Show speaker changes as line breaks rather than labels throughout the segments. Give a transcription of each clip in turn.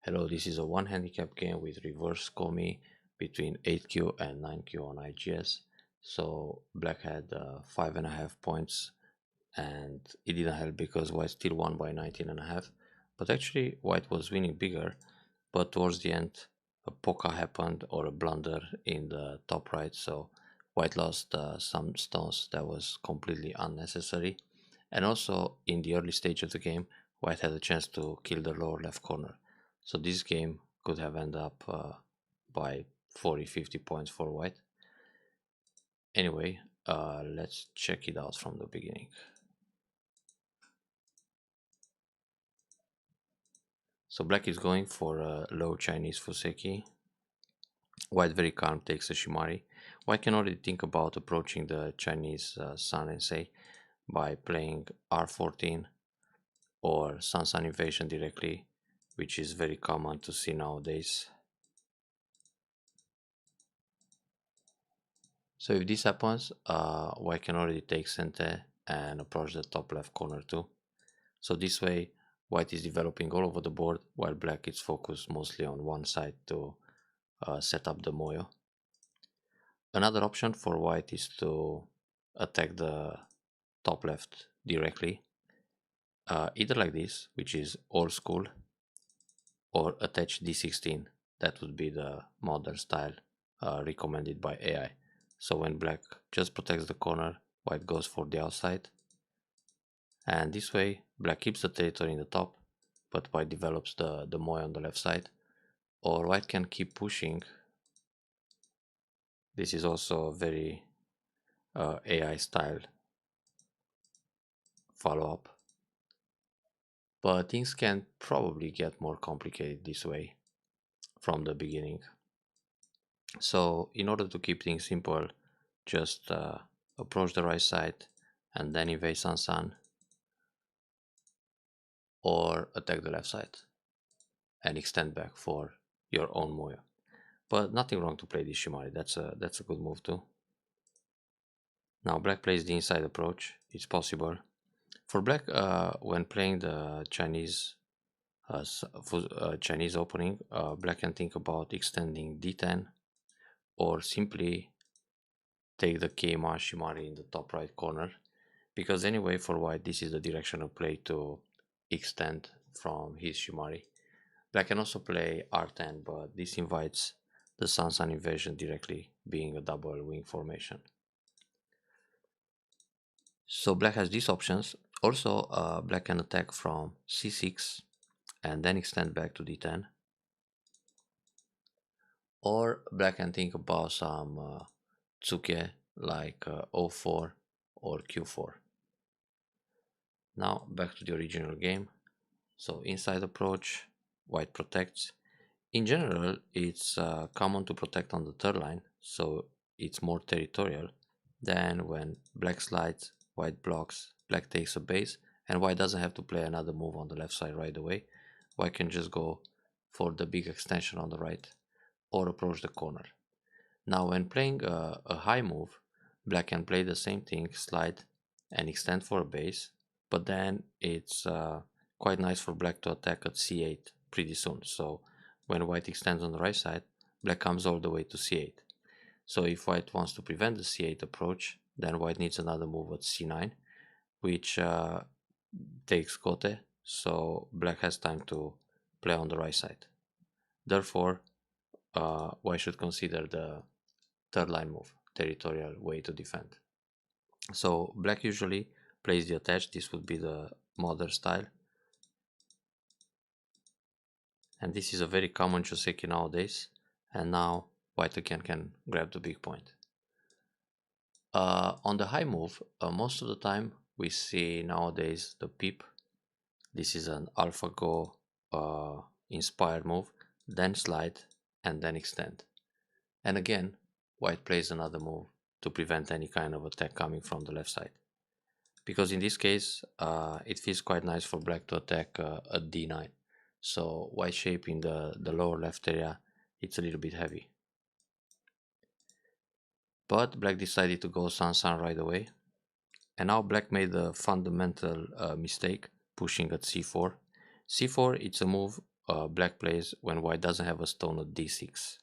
Hello, this is a one handicap game with reverse Komi between 8Q and 9Q on IGS. So black had 5.5 points and it didn't help because white still won by 19.5. But actually white was winning bigger, but towards the end a polka happened or a blunder in the top right, so white lost some stones that was completely unnecessary. And also in the early stage of the game white had a chance to kill the lower left corner, so this game could have ended up by 40-50 points for white. Anyway, let's check it out from the beginning. So black is going for a low Chinese Fuseki. White very calm takes a Shimari. White can already think about approaching the Chinese Sun and say by playing R14 or Sun invasion directly, which is very common to see nowadays. So if this happens, white can already take Sente and approach the top left corner too. So this way white is developing all over the board while black is focused mostly on one side to set up the Moyo. Another option for white is to attack the top left directly, either like this, which is old school, or attach d16. That would be the modern style recommended by AI. So when black just protects the corner, white goes for the outside, and this way black keeps the territory in the top, but white develops the Moy on the left side. Or white can keep pushing. This is also a very AI style follow-up, but things can probably get more complicated this way from the beginning. So in order to keep things simple, just approach the right side and then invade San, or attack the left side and extend back for your own Moyo. But nothing wrong to play this Shimari, that's a good move too. Now black plays the inside approach, it's possible. For black, when playing the Chinese opening, black can think about extending d10 or simply take the Keima Shimari in the top right corner, because anyway for white this is the direction of play to extend from his Shimari. Black can also play r10, but this invites the Sun invasion directly, being a double wing formation. So black has these options. Also black can attack from c6 and then extend back to d10, or black can think about some tsuke like o4 or q4. Now back to the original game. So inside approach, white protects. In general, it's common to protect on the third line, so it's more territorial than when black slides, white blocks, black takes a base, and white doesn't have to play another move on the left side right away. White can just go for the big extension on the right or approach the corner. Now when playing a high move, black can play the same thing, slide and extend for a base, but then it's quite nice for black to attack at c8 pretty soon. So when white extends on the right side, black comes all the way to c8. So if white wants to prevent the c8 approach, then white needs another move at c9, which takes Gote, so black has time to play on the right side. Therefore, white should consider the third line move, territorial way to defend. So black usually plays the attached, this would be the modern style. And this is a very common Joseki nowadays, and now white again can grab the big point. On the high move, most of the time we see nowadays the peep. This is an AlphaGo inspired move, then slide and then extend. And again, white plays another move to prevent any kind of attack coming from the left side. Because in this case, it feels quite nice for black to attack at d9. So white shape in the lower left area, it's a little bit heavy. But black decided to go San right away. And now black made a fundamental mistake, pushing at c4. c4, it's a move black plays when white doesn't have a stone at d6.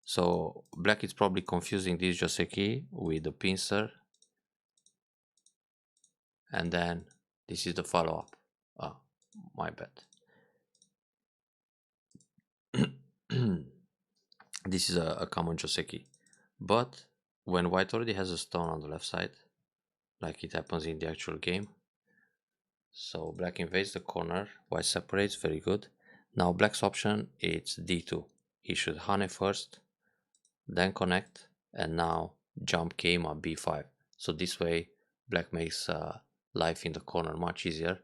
So black is probably confusing this Joseki with the pincer, and then this is the follow-up. Ah, my bad. This is a common Joseki. But when white already has a stone on the left side, like it happens in the actual game, so black invades the corner, white separates, very good. Now black's option is d2. He should Hane first, then connect, and now jump game at b5. So this way black makes life in the corner much easier,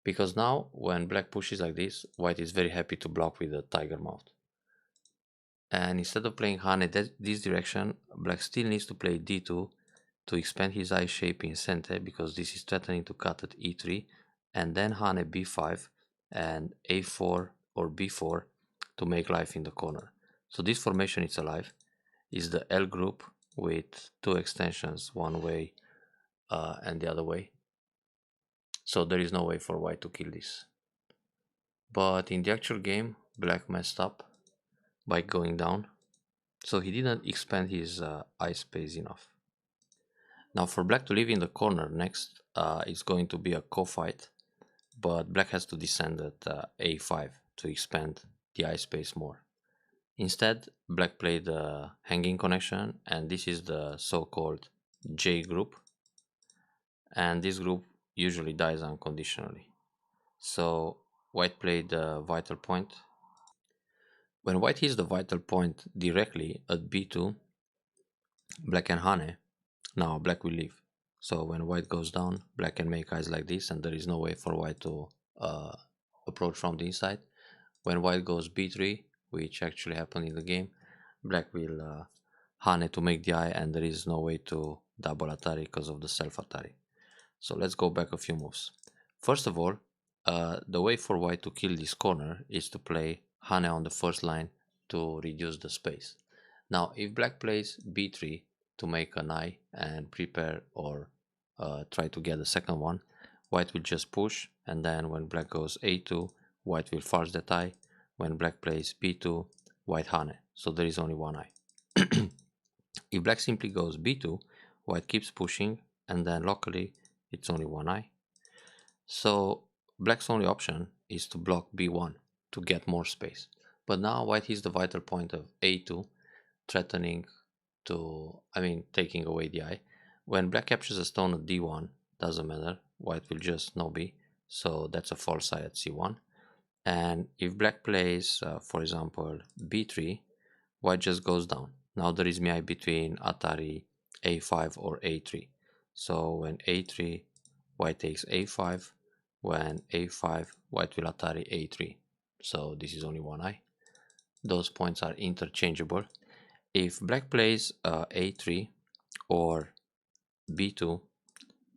because now when black pushes like this, white is very happy to block with the tiger mouth. And instead of playing Hane this direction, black still needs to play d2 to expand his eye shape in center, because this is threatening to cut at e3, and then Hane b5 and a4 or b4 to make life in the corner. So this formation is alive, is the L group with two extensions, one way and the other way. So there is no way for white to kill this. But in the actual game, black messed up by going down, so he didn't expand his eye space enough. Now for black to live in the corner next, it's going to be a co-fight, but black has to descend at a5 to expand the eye space more. Instead, black played the hanging connection, and this is the so-called J group, and this group usually dies unconditionally. So white played the vital point. When white hits the vital point directly at b2, black can Hane. Now black will leave. So when white goes down, black can make eyes like this, and there is no way for white to approach from the inside. When white goes b3, which actually happened in the game, black will Hane to make the eye, and there is no way to double Atari because of the self Atari. So let's go back a few moves. First of all, the way for white to kill this corner is to play Hane on the first line to reduce the space. Now if black plays b3 to make an eye and prepare or try to get the second one, white will just push, and then when black goes a2, white will force that eye. When black plays b2, white Hane, so there is only one eye. If black simply goes b2, white keeps pushing, and then locally it's only one eye. So black's only option is to block b1 to get more space. But now white hits the vital point of a2, threatening to, taking away the eye. When black captures a stone at d1, doesn't matter, white will just no b, so that's a false eye at c1. And if black plays, for example, b3, white just goes down. Now there is mi between Atari a5 or a3. So when a3, white takes a5. When a5, white will Atari a3. So this is only one eye. Those points are interchangeable. If black plays a3 or b2,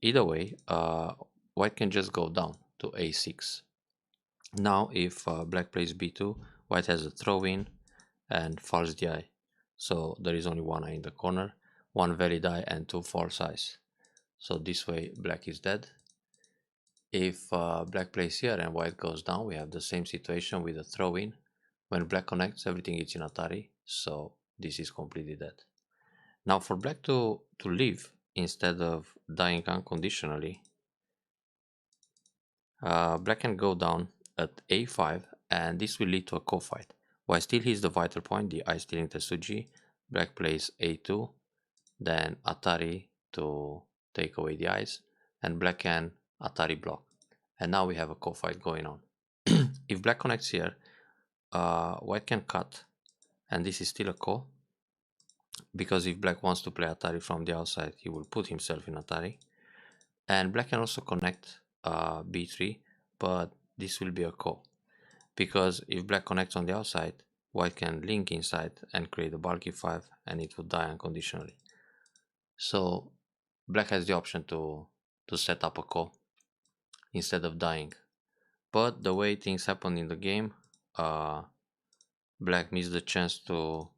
either way, white can just go down to a6. Now if black plays b2, white has a throw-in and false the eye. So there is only one eye in the corner, one valid eye and two false eyes. So this way black is dead. If black plays here and white goes down, we have the same situation with a throw-in. When black connects, everything is in Atari, so this is completely dead. Now for black to live instead of dying unconditionally, black can go down at a5, and this will lead to a co-fight. White still hits the vital point, the eye still in Tetsuji. Black plays a2, then Atari to take away the eyes, and black can Atari block. And now we have a co-fight going on. If black connects here, white can cut, and this is still a co, because if black wants to play Atari from the outside, he will put himself in Atari. And black can also connect b3, but this will be a co, because if black connects on the outside, white can link inside and create a bulky 5, and it would die unconditionally. So black has the option to set up a co instead of dying. But the way things happen in the game, black missed the chance to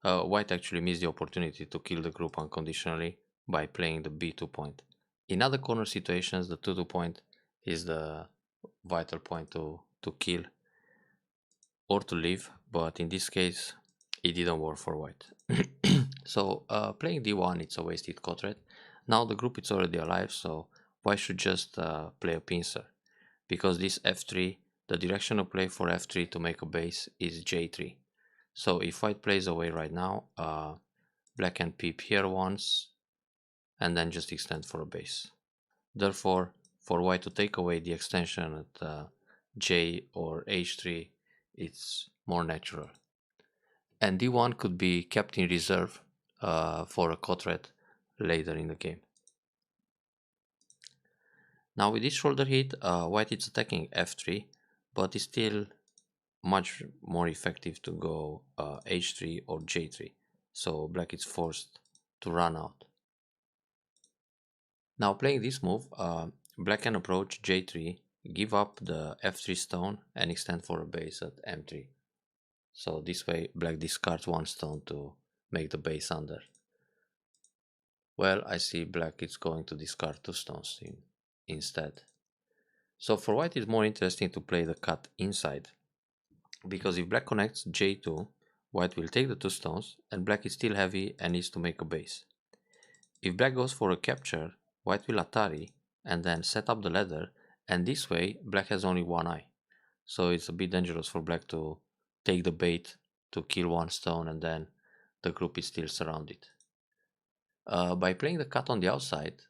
white actually missed the opportunity to kill the group unconditionally by playing the b2 point. In other corner situations, the 2-2 point is the vital point to kill or to leave, but in this case it didn't work for white. So playing d1, it's a wasted cotret. Now the group is already alive, so white should just play a pincer, because this f3, the direction of play for f3 to make a base is j3. So if white plays away right now, black can peep here once and then just extend for a base. Therefore, for white to take away the extension at j or h3, it's more natural. And d1 could be kept in reserve for a cotret later in the game. Now with this shoulder hit, white is attacking f3, but it's still much more effective to go h3 or j3. So black is forced to run out. Now playing this move, black can approach j3, give up the f3 stone and extend for a base at m3. So this way black discards one stone to make the base under. Well, I see black is going to discard two stones instead. So for white it's more interesting to play the cut inside, because if black connects j2, white will take the two stones and black is still heavy and needs to make a base. If black goes for a capture, white will Atari and then set up the ladder, and this way black has only one eye. So it's a bit dangerous for black to take the bait to kill one stone and then the group is still surrounded. By playing the cut on the outside,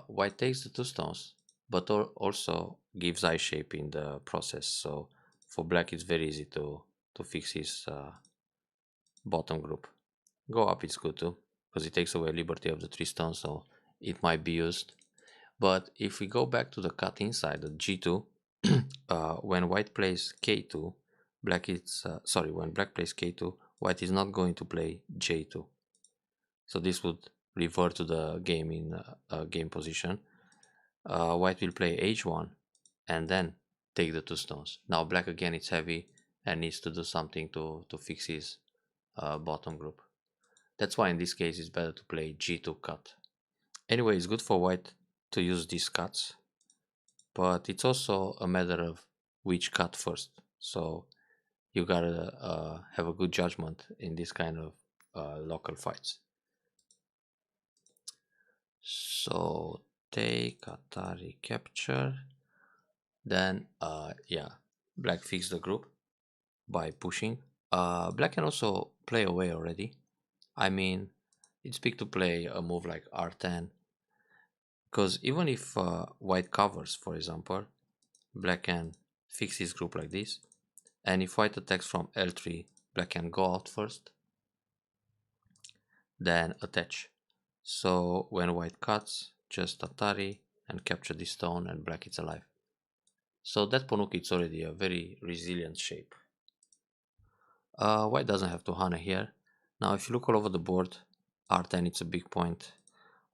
white takes the two stones, but also gives eye shape in the process. So for black it's very easy to fix his bottom group. Go up is good too, because it takes away liberty of the three stones, so it might be used. But if we go back to the cut inside the g2, when white plays k2, black is when black plays k2, white is not going to play j2. So this would revert to the game in game position. White will play h1 and then take the two stones. Now black again it's heavy and needs to do something to fix his bottom group. That's why in this case it's better to play g2 cut. Anyway, it's good for white to use these cuts, but it's also a matter of which cut first. So you gotta have a good judgment in this kind of local fights. So take Atari capture, then yeah, black fix the group by pushing. Black can also play away already. I mean, it's big to play a move like r10, because even if white covers, for example, black can fix his group like this, and if white attacks from L3, black can go out first, then attach. So when white cuts, just Atari and capture this stone and black is alive. So that Ponuki is already a very resilient shape. White doesn't have to Hane here. Now if you look all over the board, R10 it's a big point.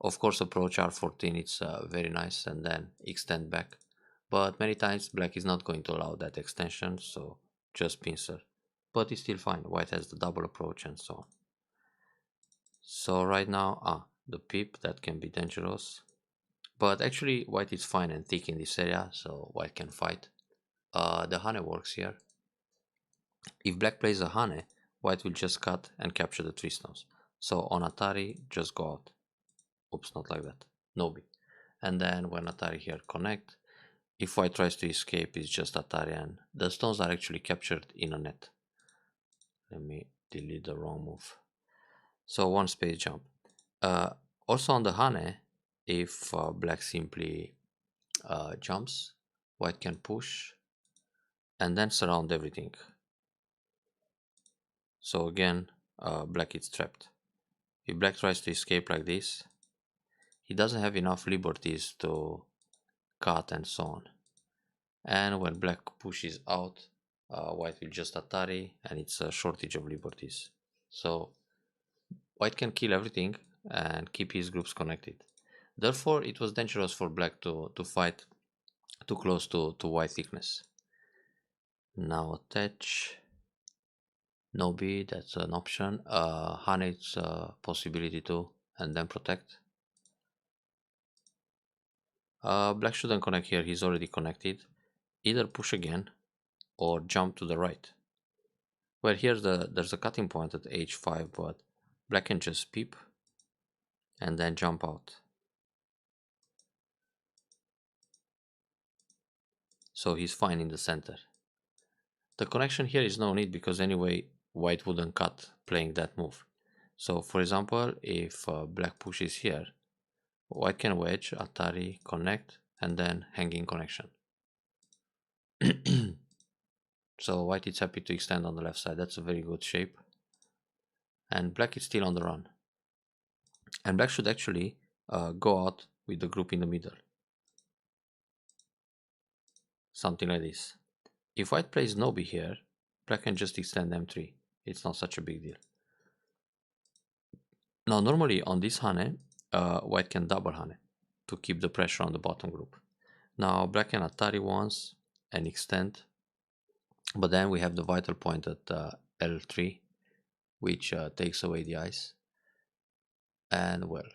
Of course approach R14 it's very nice, and then extend back. But many times black is not going to allow that extension, so just pincer. But it's still fine, white has the double approach and so on. So right now, the peep, that can be dangerous. But actually white is fine and thick in this area, so white can fight. The Hane works here. If black plays a Hane, white will just cut and capture the three stones. So on Atari, just go out. Oops, not like that. Nobi. And then when Atari here connect, if white tries to escape, it's just Atari and the stones are actually captured in a net. Let me delete the wrong move. So one space jump. Also on the Hane, if black simply jumps, white can push and then surround everything. So again, black is trapped. If black tries to escape like this, he doesn't have enough liberties to cut and so on. And when black pushes out, white will just Atari and it's a shortage of liberties. So white can kill everything and keep his groups connected. Therefore, it was dangerous for black to fight too close to white thickness. Now attach. No B, that's an option. Hane, it's a possibility too, and then protect. Black shouldn't connect here, he's already connected. either push again or jump to the right. Well, here there's a cutting point at h5, but black can just peep and then jump out. So he's fine in the center. The connection here is no need because anyway white wouldn't cut playing that move. So for example, if black pushes here, white can wedge, Atari, connect, and then hanging connection. So white is happy to extend on the left side. That's a very good shape. And black is still on the run. And black should actually go out with the group in the middle. Something like this. If white plays Nobi here, black can just extend m3. It's not such a big deal. Now normally on this Hane, white can double Hane to keep the pressure on the bottom group. Now black can Atari once and extend, but then we have the vital point at L3, which takes away the ice. And well,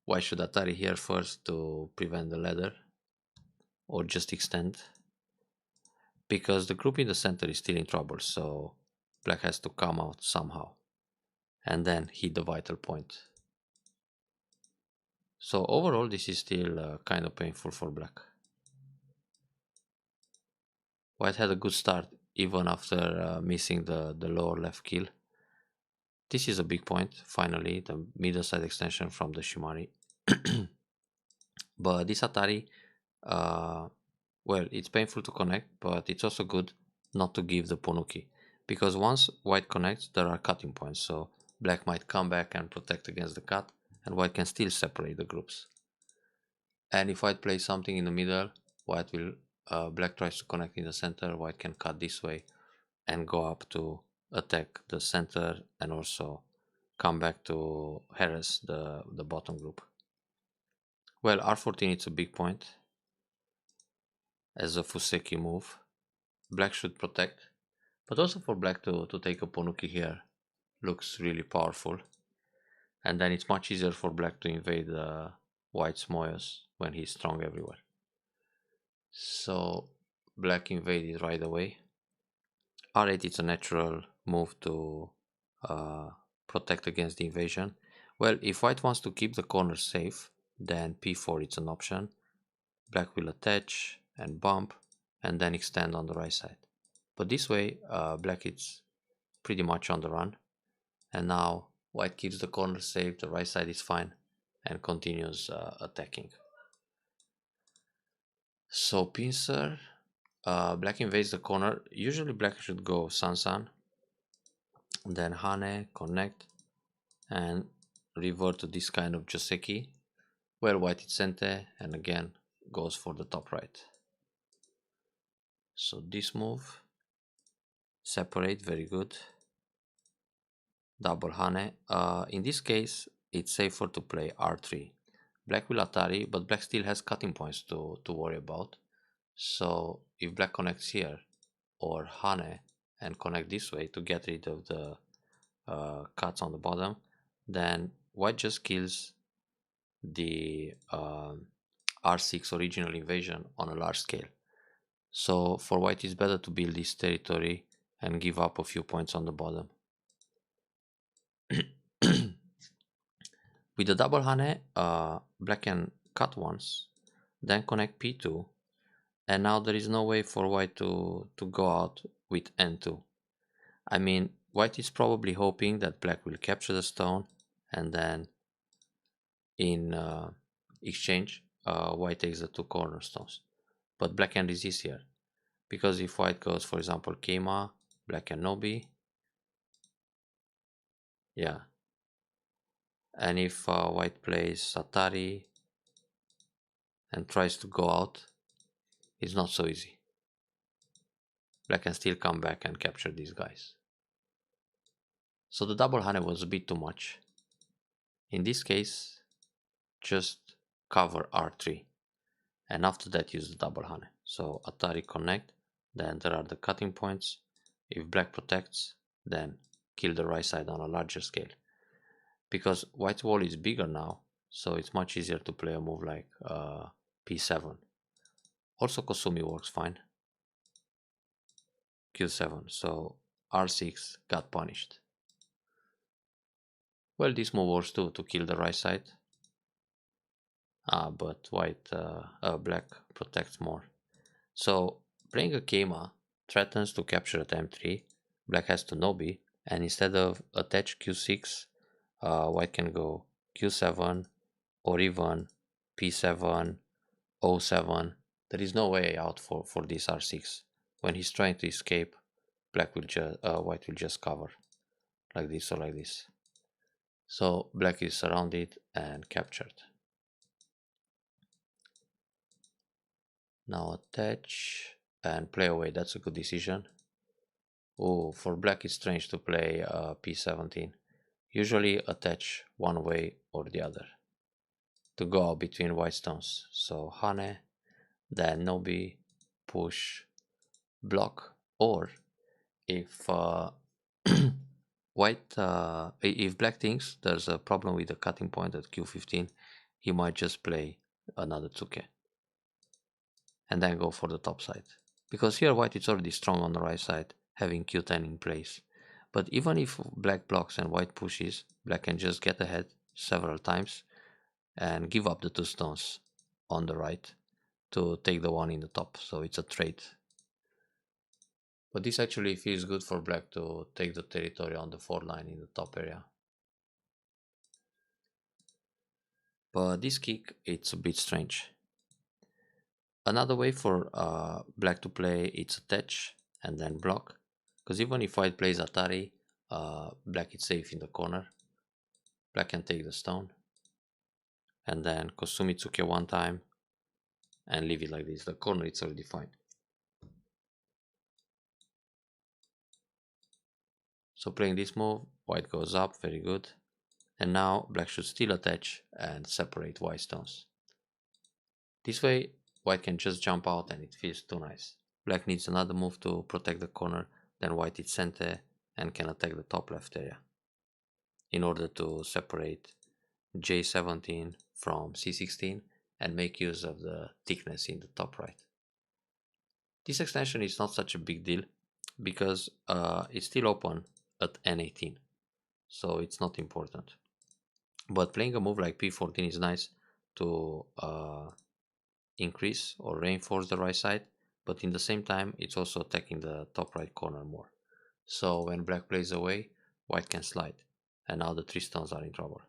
why should Atari here first to prevent the ladder, or just extend? Because the group in the center is still in trouble, so black has to come out somehow and then hit the vital point. So overall this is still kind of painful for black. White had a good start even after missing the lower left kill. This is a big point, finally, the middle side extension from the Shimari. But this Atari, well, it's painful to connect, but it's also good not to give the Ponuki. Because once white connects, there are cutting points, so black might come back and protect against the cut, and white can still separate the groups. And if white plays something in the middle, white will, black tries to connect in the center, white can cut this way and go up to attack the center and also come back to harass the bottom group. Well, r14 it's a big point as a Fuseki move. Black should protect, but also for black to take a Ponuki here looks really powerful. And then it's much easier for black to invade white's Moyos when he's strong everywhere. So black invaded right away. R8 is a natural move to protect against the invasion. Well, if white wants to keep the corner safe, then p4 it's an option. Black will attach and bump and then extend on the right side. But this way, black is pretty much on the run. And now white keeps the corner safe, the right side is fine, and continues attacking. So pincer, black invades the corner. Usually black should go Sansan, then Hane, connect, and revert to this kind of Joseki. Well, white is Sente, and again goes for the top right. So this move, separate, very good. Double Hane. In this case, it's safer to play R3. Black will Atari, but black still has cutting points to worry about. So if black connects here, or Hane, and connect this way to get rid of the cuts on the bottom, then white just kills the R6 original invasion on a large scale. So for white it's better to build this territory and give up a few points on the bottom. With the double Hane, black can cut once, then connect p2, and now there is no way for white to go out with n2. I mean, white is probably hoping that black will capture the stone, and then in exchange, white takes the two cornerstones. But black can resist here, because if white goes, for example, Keima, black can Nobi, yeah. And if white plays Atari and tries to go out, it's not so easy. Black can still come back and capture these guys. So the double Hane was a bit too much. In this case, just cover R3, and after that use the double Hane. So Atari connect, then there are the cutting points. If black protects, then kill the right side on a larger scale. Because white's wall is bigger now, so it's much easier to play a move like p7. Also Kosumi works fine. q7, so r6 got punished. Well, this move works too, to kill the right side. But black protects more. So playing a Keima threatens to capture at m3. Black has to Nobi, and instead of attach q6, white can go q7 or even p7, o7. There is no way out for this r6. When he's trying to escape, white will just cover like this or like this. So black is surrounded and captured. Now attach and play away. That's a good decision. Oh, for black it's strange to play p17. Usually attach one way or the other to go out between white stones. So Hane, then Nobi, push, block, or if if black thinks there's a problem with the cutting point at q15, he might just play another Tsuke and then go for the top side. Because here white is already strong on the right side, having q10 in place. But even if black blocks and white pushes, black can just get ahead several times and give up the two stones on the right to take the one in the top. So it's a trade. But this actually feels good for black to take the territory on the 4 line in the top area. But this kick, it's a bit strange. Another way for black to play, it's attach and then block. Because even if white plays Atari, black is safe in the corner. Black can take the stone and then Kosumi Tsuke one time and leave it like this. The corner is already fine. So playing this move, white goes up, very good. And now black should still attach and separate white stones. This way, white can just jump out and it feels too nice. Black needs another move to protect the corner, then white is center and can attack the top left area in order to separate J17 from C16 and make use of the thickness in the top right. This extension is not such a big deal because it's still open at N18, so it's not important. But playing a move like P14 is nice to increase or reinforce the right side, but in the same time it's also attacking the top right corner more. So when black plays away, white can slide, and now the 3 stones are in trouble.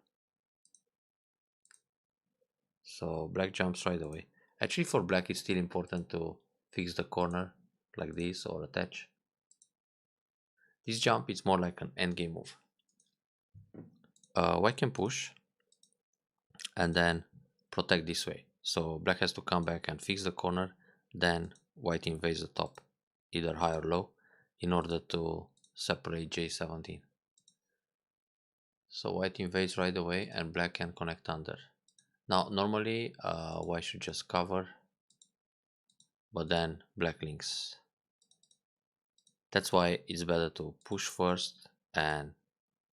So black jumps right away. Actually for black it's still important to fix the corner like this or attach. This jump is more like an endgame move. White can push and then protect this way. So black has to come back and fix the corner, then white invades the top, either high or low, in order to separate J17. So white invades right away and black can connect under. Now normally white should just cover, but then black links. That's why it's better to push first and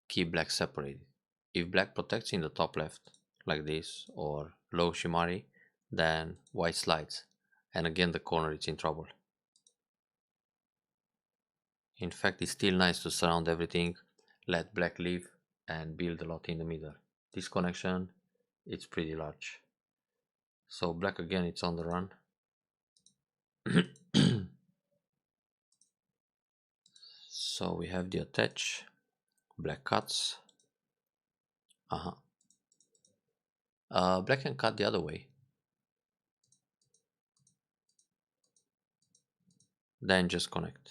keep black separated. If black protects in the top left, like this, or low Shimari, then white slides, and again the corner is in trouble. In fact, it's still nice to surround everything, let black leave, and build a lot in the middle. This connection, it's pretty large. So black again, it's on the run. So we have the attach, black cuts. Black can cut the other way. Then just connect.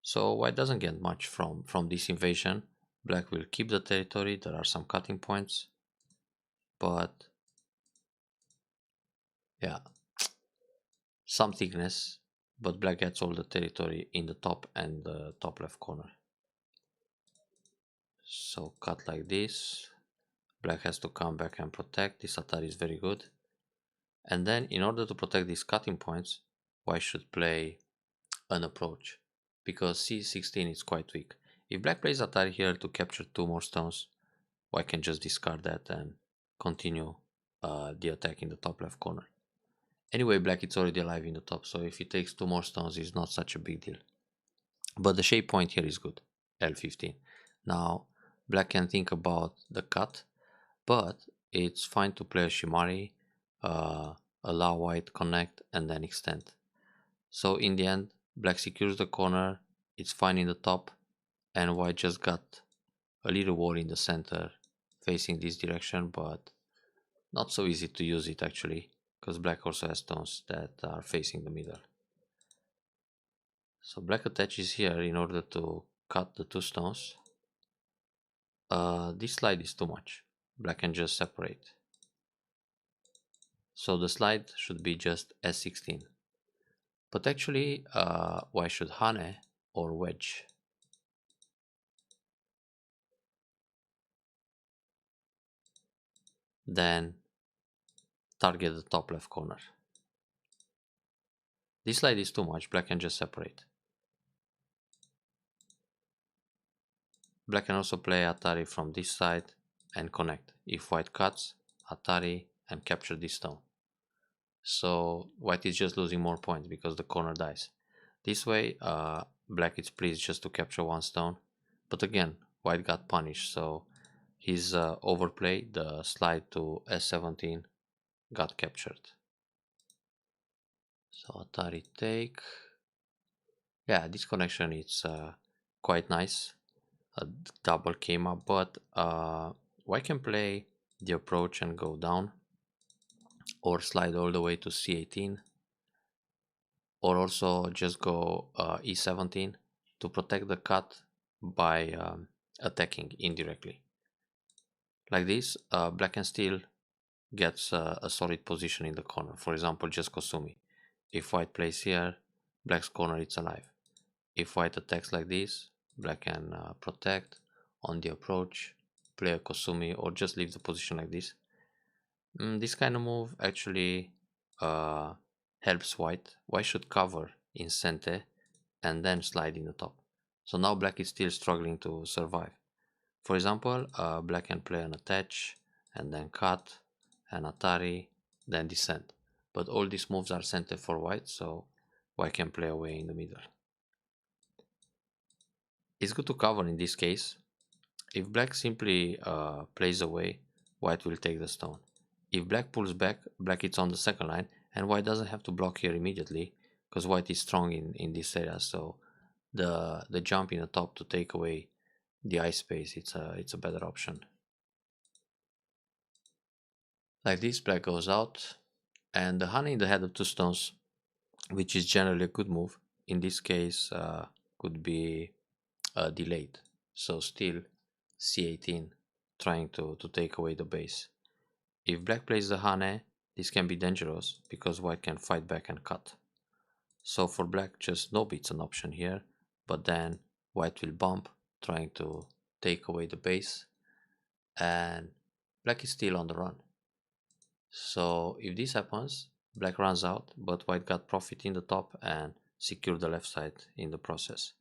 So white doesn't get much from this invasion. Black will keep the territory, there are some cutting points, but yeah, some thickness, but black gets all the territory in the top and the top left corner. So cut like this, black has to come back and protect. This Atari is very good. And then in order to protect these cutting points, white should play an approach, because C16 is quite weak. If black plays Atari here to capture 2 more stones, white can just discard that and continue the attack in the top left corner. Anyway, black it's already alive in the top, so if he takes 2 more stones, it's not such a big deal. But the shape point here is good, L15. Now, black can think about the cut, but it's fine to play a Shimari, allow white connect, and then extend. So in the end, black secures the corner, it's fine in the top, and white just got a little wall in the center facing this direction, but not so easy to use it actually, because black also has stones that are facing the middle. So black attaches here in order to cut the 2 stones. This slide is too much. Black can just separate. So the slide should be just S16. But actually, why should Hane or wedge? Then target the top left corner. This slide is too much. Black can just separate. Black can also play Atari from this side and connect. If white cuts, Atari and capture this stone. So white is just losing more points because the corner dies. This way, black is pleased just to capture 1 stone. But again, white got punished, so his overplay, the slide to S17, got captured. So Atari take. Yeah, this connection is quite nice. A double came up, but white can play the approach and go down, or slide all the way to C18, or also just go E17 to protect the cut by attacking indirectly. Like this, black can still gets a solid position in the corner. For example, just Kosumi. If white plays here, black's corner is alive. If white attacks like this, black can protect on the approach, play a Kosumi, or just leave the position like this. This kind of move actually helps white. White should cover in center and then slide in the top. So now black is still struggling to survive. For example, black can play an attach and then cut, an Atari, then descend. But all these moves are centered for white, so white can play away in the middle. It's good to cover in this case. If black simply plays away, white will take the stone. If black pulls back, black is on the second line, and white doesn't have to block here immediately, because white is strong in this area, so the jump in the top to take away the ice space, it's a better option. Like this, black goes out, and the honey in the head of 2 stones, which is generally a good move, in this case could be delayed. So still C18, trying to take away the base. If black plays the Hane, this can be dangerous because white can fight back and cut. So for black, just no beat's an option here, but then white will bump, trying to take away the base, and black is still on the run. So if this happens, black runs out, but white got profit in the top and secured the left side in the process.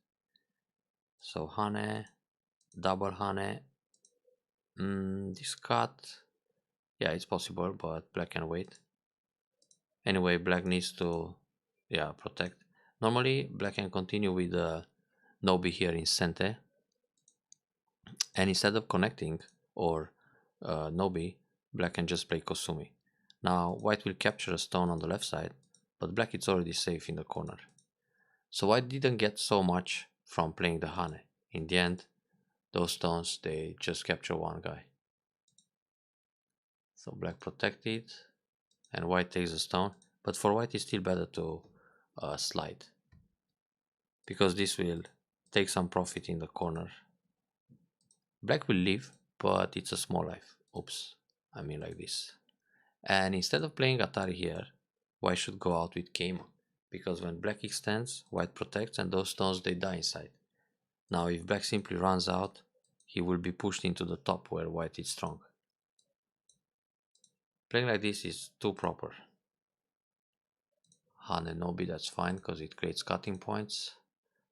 So Hane, double Hane, this cut, yeah, it's possible, but black can wait. Anyway, black needs to, yeah, protect. Normally, black can continue with the Nobi here in center, and instead of connecting or Nobi, black can just play Kosumi. Now, white will capture a stone on the left side, but black is already safe in the corner. So white didn't get so much from playing the Hane. In the end, those stones, they just capture 1 guy. So black protected, and white takes the stone, but for white it's still better to slide, because this will take some profit in the corner. Black will leave, but it's a small life. Oops, I mean like this. And instead of playing Atari here, white should go out with Keima, because when black extends, white protects, and those stones, they die inside. Now if black simply runs out, he will be pushed into the top where white is strong. Playing like this is too proper. Han and Nobi, that's fine, because it creates cutting points.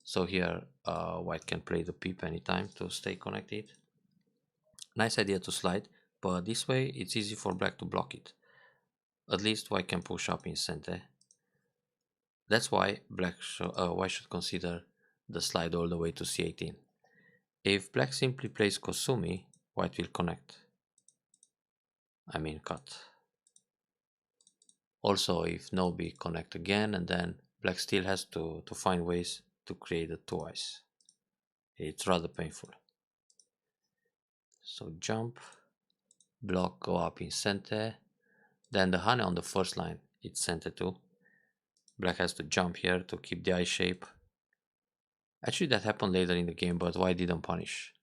So here white can play the peep anytime to stay connected. Nice idea to slide, but this way it's easy for black to block it. at least white can push up in center. That's why white should consider the slide all the way to c18. If black simply plays Kosumi, white will connect. I mean cut. Also, if Nobi connect again, and then black still has to find ways to create a twice. It's rather painful. So jump, block, go up in center. Then the Hane on the first line, it's center too. Black has to jump here to keep the eye shape. Actually, that happened later in the game, but white didn't punish.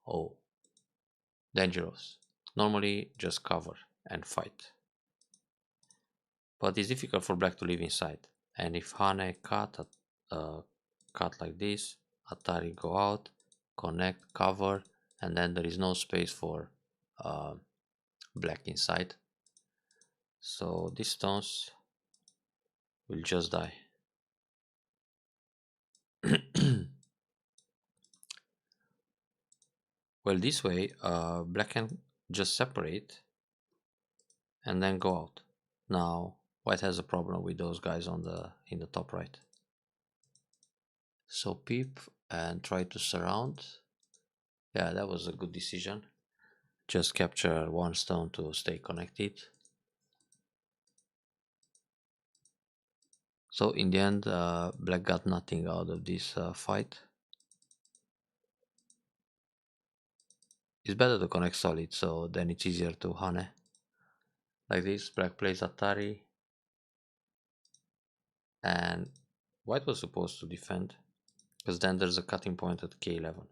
Oh, dangerous. Normally, just cover and fight. But it's difficult for black to live inside. And if Hane cut like this, Atari go out, connect, cover, and then there is no space for black inside. So these stones will just die. Well, this way, black can just separate and then go out. Now, white has a problem with those guys in the top right. So peep and try to surround. Yeah, that was a good decision. Just capture one stone to stay connected. So in the end, black got nothing out of this fight. It's better to connect solid, so then it's easier to Hane. Like this, black plays Atari, and white was supposed to defend, because then there's a cutting point at k11.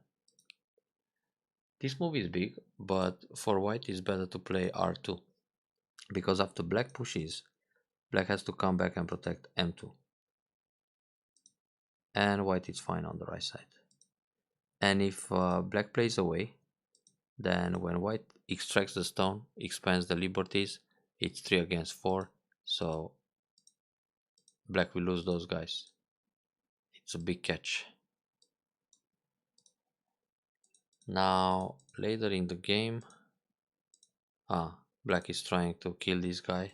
This move is big, but for white it's better to play r2, because after black pushes, black has to come back and protect m2. And white is fine on the right side. And if black plays away, then when white extracts the stone, expands the liberties, it's 3 against 4, so black will lose those guys. It's a big catch. Now, later in the game, black is trying to kill this guy,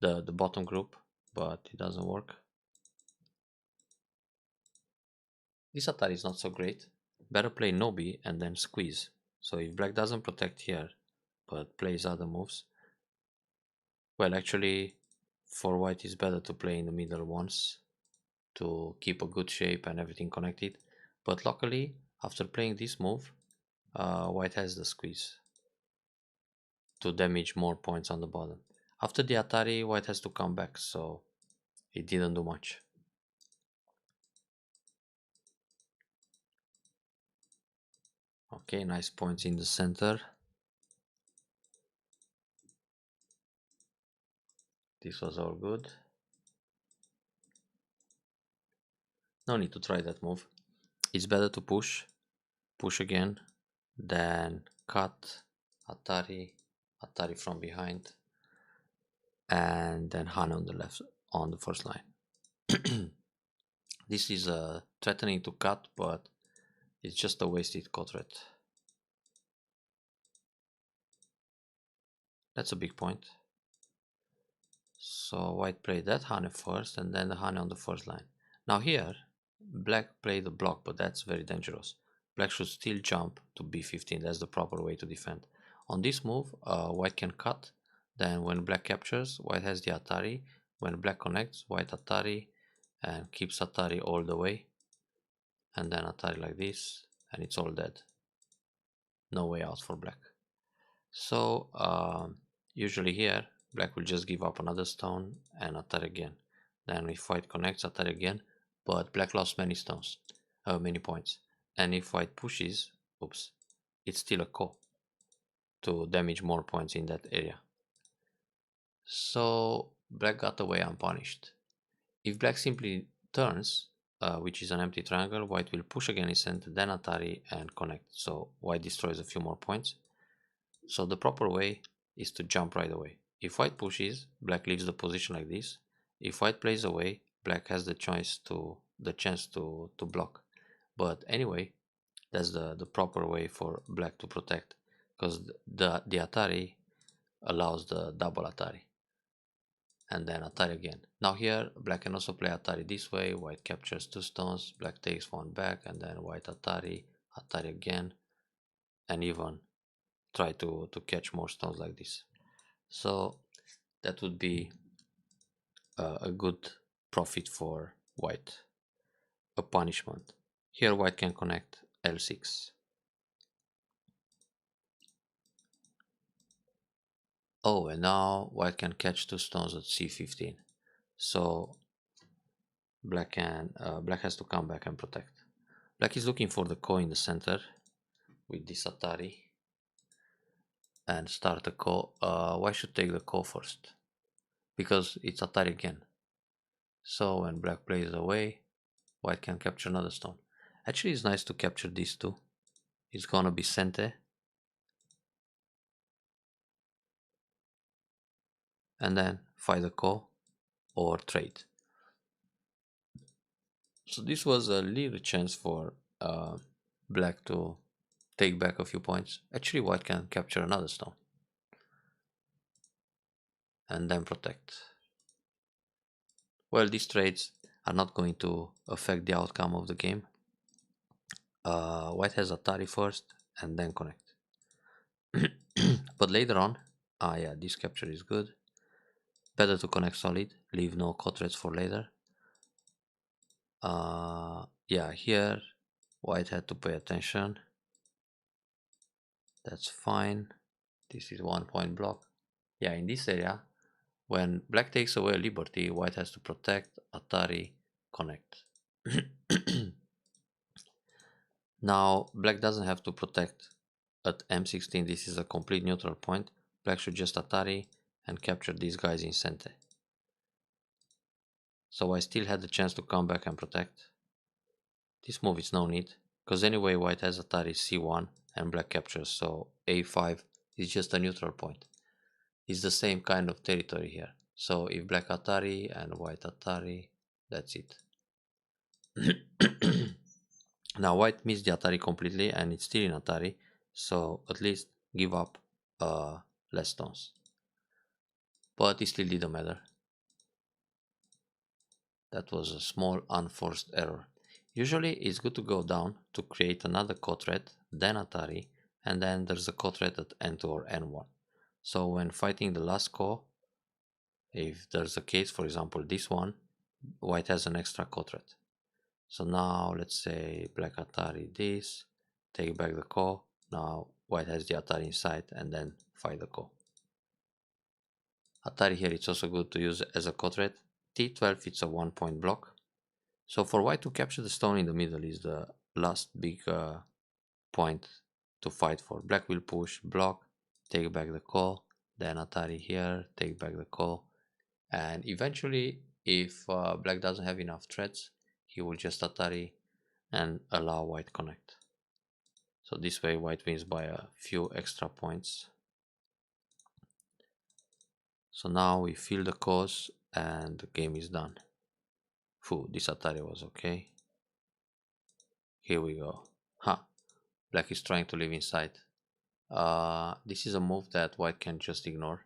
the bottom group, but it doesn't work. This Atari is not so great. Better play Nobi and then squeeze. So if black doesn't protect here, but plays other moves, well, actually, for white it's better to play in the middle once to keep a good shape and everything connected. But luckily, after playing this move, white has the squeeze to damage more points on the bottom. After the Atari, white has to come back, so it didn't do much. Okay, nice points in the center. This was all good. No need to try that move. It's better to push again, then cut, Atari, Atari from behind, and then Hane on the left, on the first line. This is threatening to cut, but it's just a wasted quadrat. That's a big point. So white played that Hane first, and then the Hane on the first line. Now here, black played the block, but that's very dangerous. Black should still jump to b15, that's the proper way to defend. On this move, white can cut, then when black captures, white has the Atari. When black connects, white Atari, and keeps Atari all the way. And then Atari like this, and it's all dead. No way out for black. So usually here, black will just give up another stone and Atari again. Then if white connects, Atari again, but black lost many stones, many points. And if white pushes, oops, it's still a ko to damage more points in that area. So black got away unpunished. If black simply turns, which is an empty triangle, white will push again in center, then Atari and connect. So white destroys a few more points. So the proper way is to jump right away. If white pushes, black leaves the position like this. If white plays away, black has the chance to block. But anyway, that's the proper way for black to protect, because the Atari allows the double Atari, and then Atari again. Now here black can also play Atari this way. White captures 2 stones, black takes 1 back, and then white Atari, Atari again, and even try to catch more stones like this. So that would be a good profit for white, a punishment. Here white can connect L6. Oh, and now white can catch 2 stones at C15. So black has to come back and protect. Black is looking for the ko in the center with this Atari and start the ko. White should take the ko first because it's Atari again. So when black plays away, white can capture another stone. Actually, it's nice to capture these two. It's gonna be Sente, and then fight the ko or trade. So this was a little chance for black to take back a few points. Actually, white can capture another stone and then protect. Well, these trades are not going to affect the outcome of the game. White has Atari first and then connect. But later on, yeah, this capture is good. Better to connect solid, leave no cut threads for later. Yeah, here white had to pay attention. That's fine. This is 1 point block. Yeah, in this area, when black takes away a liberty, white has to protect, Atari, connect. Now black doesn't have to protect at M16. This is a complete neutral point. Black should just Atari and capture these guys in Sente. So I still had the chance to come back and protect. This move is no need, because anyway white has Atari C1 and black captures, so A5 is just a neutral point. It's the same kind of territory here. So if black Atari and white Atari, that's it. Now white missed the Atari completely and it's still in Atari, so at least give up less stones. But it still didn't matter. That was a small unforced error. Usually it's good to go down to create another code thread, then Atari, and then there's a code thread at N2 or N1. So when fighting the last core, if there's a case, for example this one, white has an extra code thread. So now let's say black Atari this, take back the core, now white has the Atari inside and then fight the core. Atari here it's also good to use as a code thread. T12 it's a 1 point block. So for white to capture the stone in the middle is the last big point to fight for. Black will push, block, take back the call, then Atari here, take back the call, and eventually if black doesn't have enough threads, he will just Atari and allow white connect. So this way white wins by a few extra points. So now we fill the cause and the game is done. Phew, this Atari was okay. Here we go. Huh, black is trying to live inside. This is a move that white can just ignore.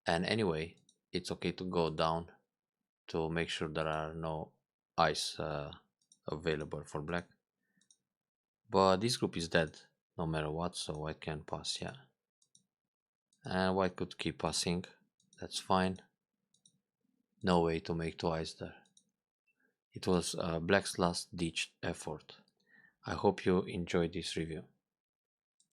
And anyway, it's okay to go down to make sure there are no ice available for black. But this group is dead no matter what, so white can pass, yeah. And white could keep passing, that's fine. No way to make 2 ice there. It was black's last ditch effort. I hope you enjoyed this review.